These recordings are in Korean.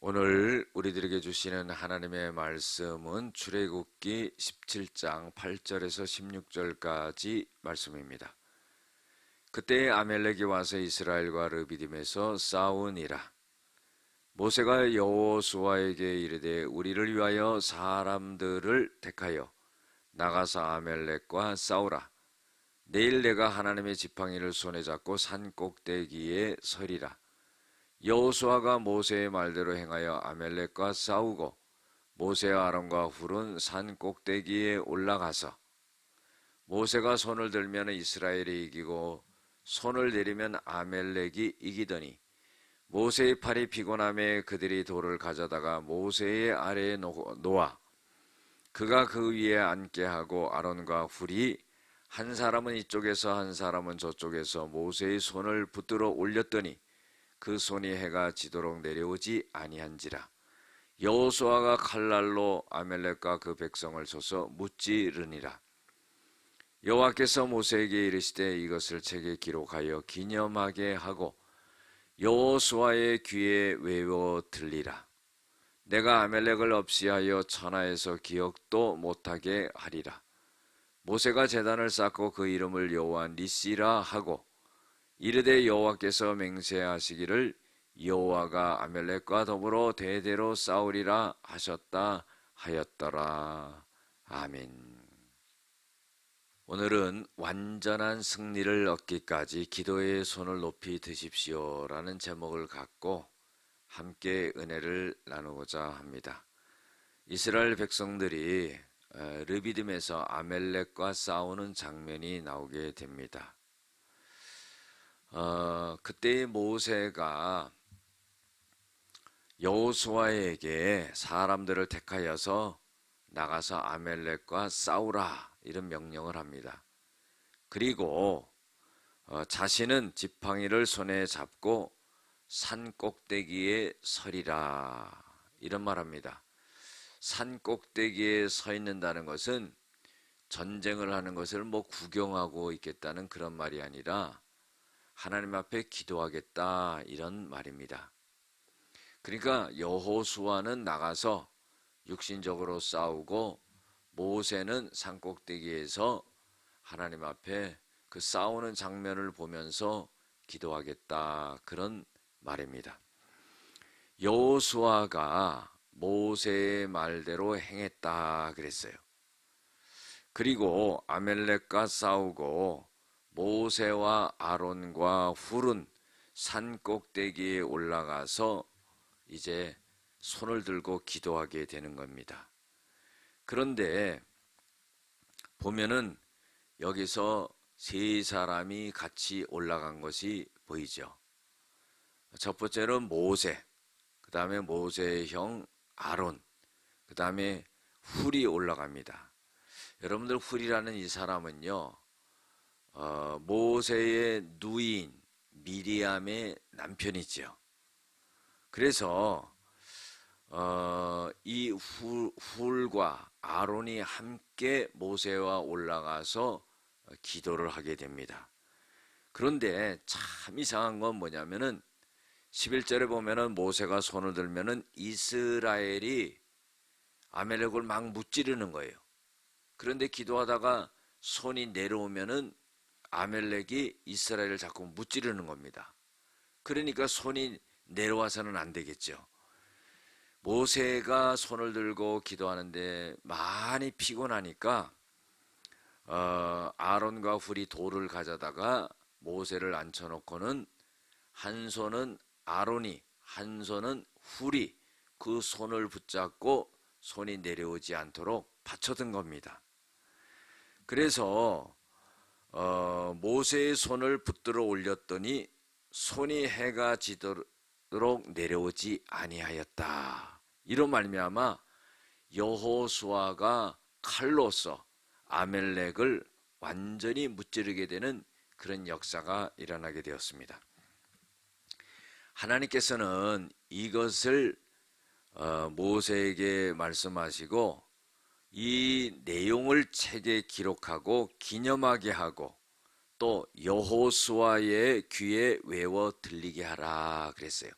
오늘 우리들에게 주시는 하나님의 말씀은 출애굽기 17장 8절에서 16절까지 말씀입니다. 그때 아멜렉이 와서 이스라엘과 르비딤에서 싸우니라. 모세가 여호수아에게 이르되 우리를 위하여 사람들을 택하여 나가서 아멜렉과 싸우라. 내일 내가 하나님의 지팡이를 손에 잡고 산 꼭대기에 서리라. 여호수아가 모세의 말대로 행하여 아멜렉과 싸우고 모세와 아론과 훌은 산 꼭대기에 올라가서 모세가 손을 들면 이스라엘이 이기고 손을 내리면 아멜렉이 이기더니 모세의 팔이 피곤함에 그들이 돌을 가져다가 모세의 아래에 놓아 그가 그 위에 앉게 하고 아론과 훌이 한 사람은 이쪽에서 한 사람은 저쪽에서 모세의 손을 붙들어 올렸더니 그 손이 해가 지도록 내려오지 아니한지라. 여호수아가 칼날로 아멜렉과 그 백성을 쳐서 무찌르니라. 여호와께서 모세에게 이르시되 이것을 책에 기록하여 기념하게 하고 여호수아의 귀에 외워 들리라. 내가 아멜렉을 없이하여 천하에서 기억도 못하게 하리라. 모세가 제단을 쌓고 그 이름을 여호와 니시라 하고 이르되 여호와께서 맹세하시기를 여호와가 아멜렉과 더불어 대대로 싸우리라 하셨다 하였더라. 아멘. 오늘은 완전한 승리를 얻기까지 기도의 손을 높이 드십시오 라는 제목을 갖고 함께 은혜를 나누고자 합니다. 이스라엘 백성들이 르비딤에서 아멜렉과 싸우는 장면이 나오게 됩니다. 그때 모세가 여호수아에게 사람들을 택하여서 나가서 아멜렉과 싸우라 이런 명령을 합니다. 그리고 자신은 지팡이를 손에 잡고 산 꼭대기에 서리라 이런 말합니다. 산 꼭대기에 서 있는다는 것은 전쟁을 하는 것을 구경하고 있겠다는 그런 말이 아니라 하나님 앞에 기도하겠다 이런 말입니다. 그러니까 여호수아는 나가서 육신적으로 싸우고 모세는 산꼭대기에서 하나님 앞에 그 싸우는 장면을 보면서 기도하겠다 그런 말입니다. 여호수아가 모세의 말대로 행했다 그랬어요. 그리고 아멜렉과 싸우고 모세와 아론과 훌은 산 꼭대기에 올라가서 이제 손을 들고 기도하게 되는 겁니다. 그런데 보면은 여기서 세 사람이 같이 올라간 것이 보이죠. 첫 번째는 모세, 그 다음에 모세의 형 아론, 그 다음에 훌이 올라갑니다. 여러분들 훌이라는 이 사람은요, 모세의 누이인 미리암의 남편이죠. 그래서 이 훌과 아론이 함께 모세와 올라가서 기도를 하게 됩니다. 그런데 참 이상한 건 뭐냐면은 11절에 보면은 모세가 손을 들면은 이스라엘이 아멜렉을 막 무찌르는 거예요. 그런데 기도하다가 손이 내려오면은 아멜렉이 이스라엘을 자꾸 무찌르는 겁니다. 그러니까 손이 내려와서는 안 되겠죠. 모세가 손을 들고 기도하는데 많이 피곤하니까 아론과 훌이 돌을 가져다가 모세를 앉혀놓고는 한 손은 아론이 한 손은 훌이 그 손을 붙잡고 손이 내려오지 않도록 받쳐둔 겁니다. 그래서 모세의 손을 붙들어 올렸더니 손이 해가 지도록 내려오지 아니하였다. 이로 말미암아 여호수아가 칼로서 아멜렉을 완전히 무찌르게 되는 그런 역사가 일어나게 되었습니다. 하나님께서는 이것을 모세에게 말씀하시고 이 내용을 책에 기록하고 기념하게 하고 또 여호수아의 귀에 외워 들리게 하라 그랬어요.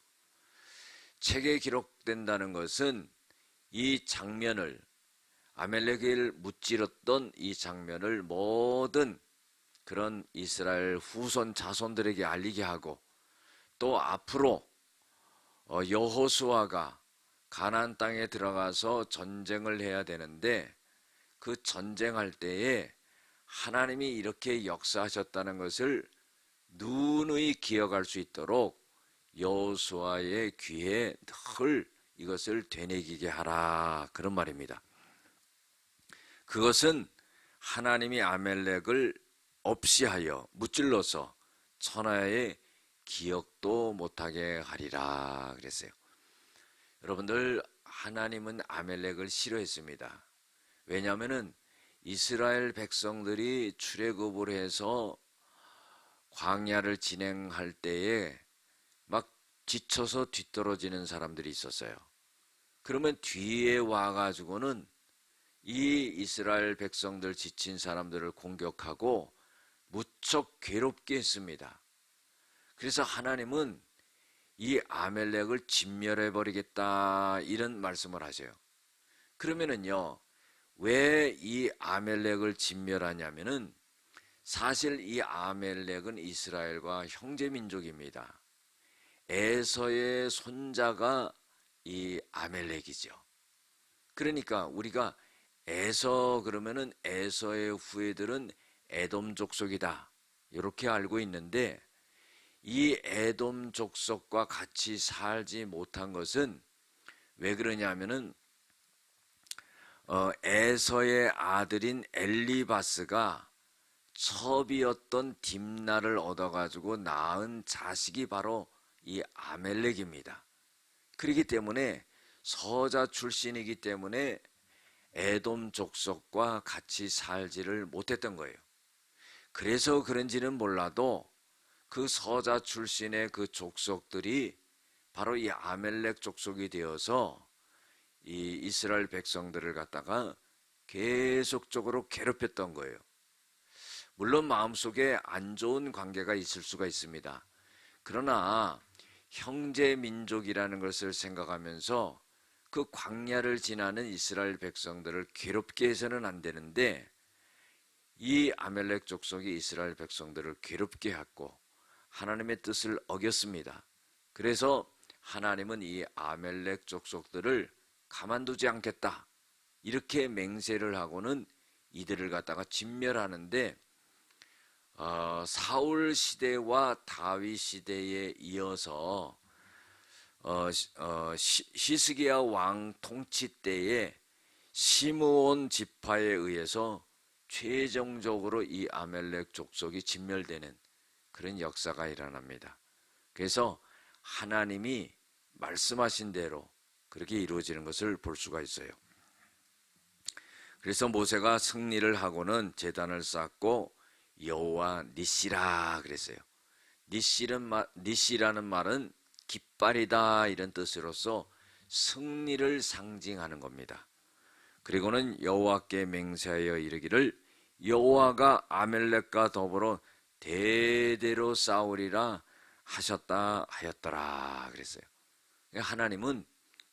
책에 기록된다는 것은 이 장면을, 아멜렉을 무찌렀던 이 장면을 모든 그런 이스라엘 후손 자손들에게 알리게 하고, 또 앞으로 여호수아가 가나안 땅에 들어가서 전쟁을 해야 되는데, 그 전쟁할 때에 하나님이 이렇게 역사하셨다는 것을 누누이 기억할 수 있도록 여호수아의 귀에 늘 이것을 되새기게 하라, 그런 말입니다. 그것은 하나님이 아멜렉을 없이 하여 무찔러서 천하의 기억도 못하게 하리라 그랬어요. 여러분들, 하나님은 아멜렉을 싫어했습니다. 왜냐하면 이스라엘 백성들이 출애굽을 해서 광야를 진행할 때에 막 지쳐서 뒤떨어지는 사람들이 있었어요. 그러면 뒤에 와가지고는 이 이스라엘 백성들, 지친 사람들을 공격하고 무척 괴롭게 했습니다. 그래서 하나님은 이 아멜렉을 진멸해버리겠다, 이런 말씀을 하세요. 그러면은요, 왜 이 아멜렉을 진멸하냐면은, 사실 이 아멜렉은 이스라엘과 형제민족입니다. 에서의 손자가 이 아멜렉이죠. 그러니까 우리가 에서 그러면은 에서의 후예들은 에돔 족속이다, 이렇게 알고 있는데, 이 에돔 족속과 같이 살지 못한 것은 왜 그러냐면은 에서의 아들인 엘리바스가 첩이었던 딥나를 얻어가지고 낳은 자식이 바로 이 아멜렉입니다. 그렇기 때문에 서자 출신이기 때문에 에돔 족속과 같이 살지를 못했던 거예요. 그래서 그런지는 몰라도 그 서자 출신의 그 족속들이 바로 이 아멜렉 족속이 되어서 이 이스라엘 백성들을 갖다가 계속적으로 괴롭혔던 거예요. 물론 마음속에 안 좋은 관계가 있을 수가 있습니다. 그러나 형제 민족이라는 것을 생각하면서 그 광야를 지나는 이스라엘 백성들을 괴롭게 해서는 안 되는데, 이 아멜렉 족속이 이스라엘 백성들을 괴롭게 했고 하나님의 뜻을 어겼습니다. 그래서 하나님은 이 아멜렉 족속들을 가만두지 않겠다, 이렇게 맹세를 하고는 이들을 갖다가 진멸하는데, 사울 시대와 다윗 시대에 이어서 히스기야 왕 통치 때에 시므온 지파에 의해서 최종적으로 이 아멜렉 족속이 진멸되는 그런 역사가 일어납니다. 그래서 하나님이 말씀하신 대로 그렇게 이루어지는 것을 볼 수가 있어요. 그래서 모세가 승리를 하고는 제단을 쌓고 여호와 니시라 그랬어요. 니시라는 말은 깃발이다, 이런 뜻으로서 승리를 상징하는 겁니다. 그리고는 여호와께 맹세하여 이르기를 여호와가 아멜렉과 더불어 대대로 싸우리라 하셨다 하였더라 그랬어요. 하나님은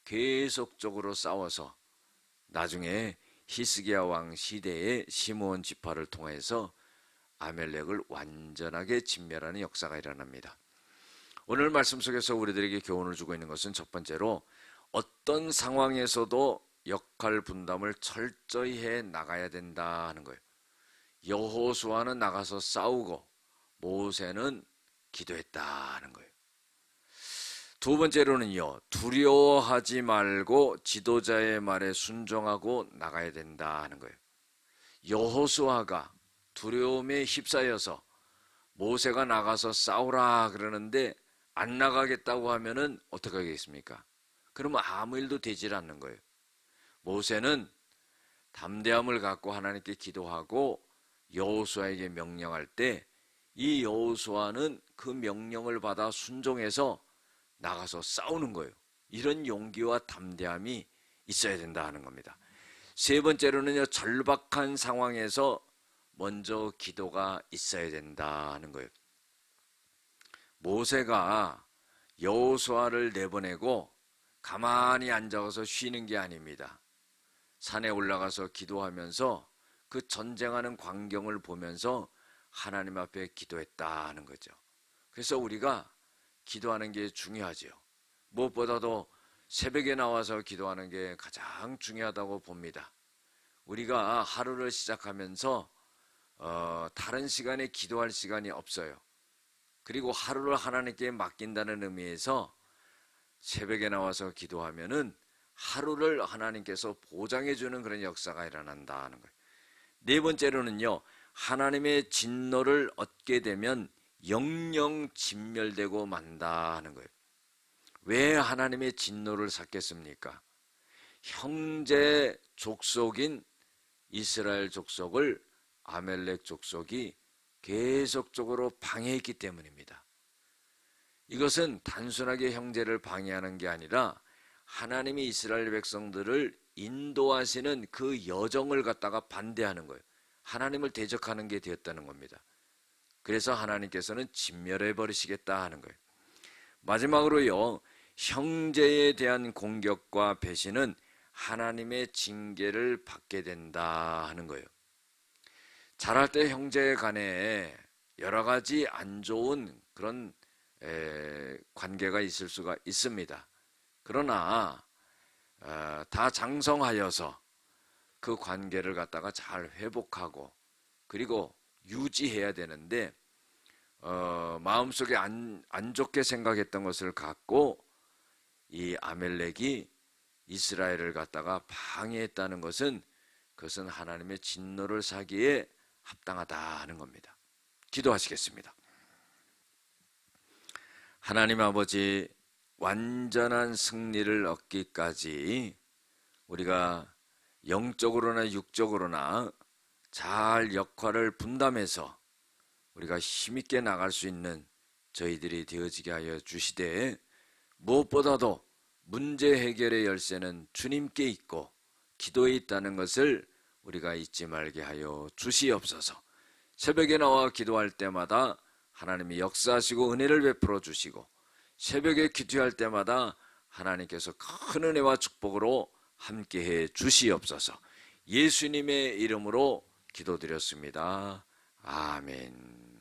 계속적으로 싸워서 나중에 히스기야 왕 시대의 시므온 지파를 통해서 아멜렉을 완전하게 진멸하는 역사가 일어납니다. 오늘 말씀 속에서 우리들에게 교훈을 주고 있는 것은, 첫 번째로 어떤 상황에서도 역할 분담을 철저히 해 나가야 된다 하는 거예요. 여호수아는 나가서 싸우고 모세는 기도했다 하는 거예요. 두 번째로는요, 두려워하지 말고 지도자의 말에 순종하고 나가야 된다 하는 거예요. 여호수아가 두려움에 휩싸여서 모세가 나가서 싸우라 그러는데 안 나가겠다고 하면은 어떻게 하겠습니까? 그러면 아무 일도 되질 않는 거예요. 모세는 담대함을 갖고 하나님께 기도하고 여호수아에게 명령할 때, 이 여호수아는 그 명령을 받아 순종해서 나가서 싸우는 거예요. 이런 용기와 담대함이 있어야 된다 하는 겁니다. 세 번째로는요, 절박한 상황에서 먼저 기도가 있어야 된다 하는 거예요. 모세가 여호수아를 내보내고 가만히 앉아서 쉬는 게 아닙니다. 산에 올라가서 기도하면서 그 전쟁하는 광경을 보면서 하나님 앞에 기도했다는 거죠. 그래서 우리가 기도하는 게 중요하지요. 무엇보다도 새벽에 나와서 기도하는 게 가장 중요하다고 봅니다. 우리가 하루를 시작하면서 다른 시간에 기도할 시간이 없어요. 그리고 하루를 하나님께 맡긴다는 의미에서 새벽에 나와서 기도하면은 하루를 하나님께서 보장해 주는 그런 역사가 일어난다는 거예요. 네 번째로는요, 하나님의 진노를 얻게 되면 영영 진멸되고 만다는 거예요. 왜 하나님의 진노를 샀겠습니까? 형제 족속인 이스라엘 족속을 아멜렉 족속이 계속적으로 방해했기 때문입니다. 이것은 단순하게 형제를 방해하는 게 아니라 하나님이 이스라엘 백성들을 인도하시는 그 여정을 갖다가 반대하는 거예요. 하나님을 대적하는 게 되었다는 겁니다. 그래서 하나님께서는 진멸해 버리시겠다 하는 거예요. 마지막으로요, 형제에 대한 공격과 배신은 하나님의 징계를 받게 된다 하는 거예요. 자랄 때 형제 간에 여러 가지 안 좋은 그런 관계가 있을 수가 있습니다. 그러나 다 장성하여서 그 관계를 갖다가 잘 회복하고 그리고 유지해야 되는데 마음속에 안 좋게 생각했던 것을 갖고 이 아멜렉이 이스라엘을 갖다가 방해했다는 것은 그것은 하나님의 진노를 사기에 합당하다 하는 겁니다. 기도하시겠습니다. 하나님 아버지, 완전한 승리를 얻기까지 우리가 영적으로나 육적으로나 잘 역할을 분담해서 우리가 힘있게 나갈 수 있는 저희들이 되어지게 하여 주시되, 무엇보다도 문제 해결의 열쇠는 주님께 있고 기도에 있다는 것을 우리가 잊지 말게 하여 주시옵소서. 새벽에 나와 기도할 때마다 하나님이 역사하시고 은혜를 베풀어 주시고, 새벽에 기도할 때마다 하나님께서 큰 은혜와 축복으로 함께해 주시옵소서. 예수님의 이름으로 기도드렸습니다. 아멘.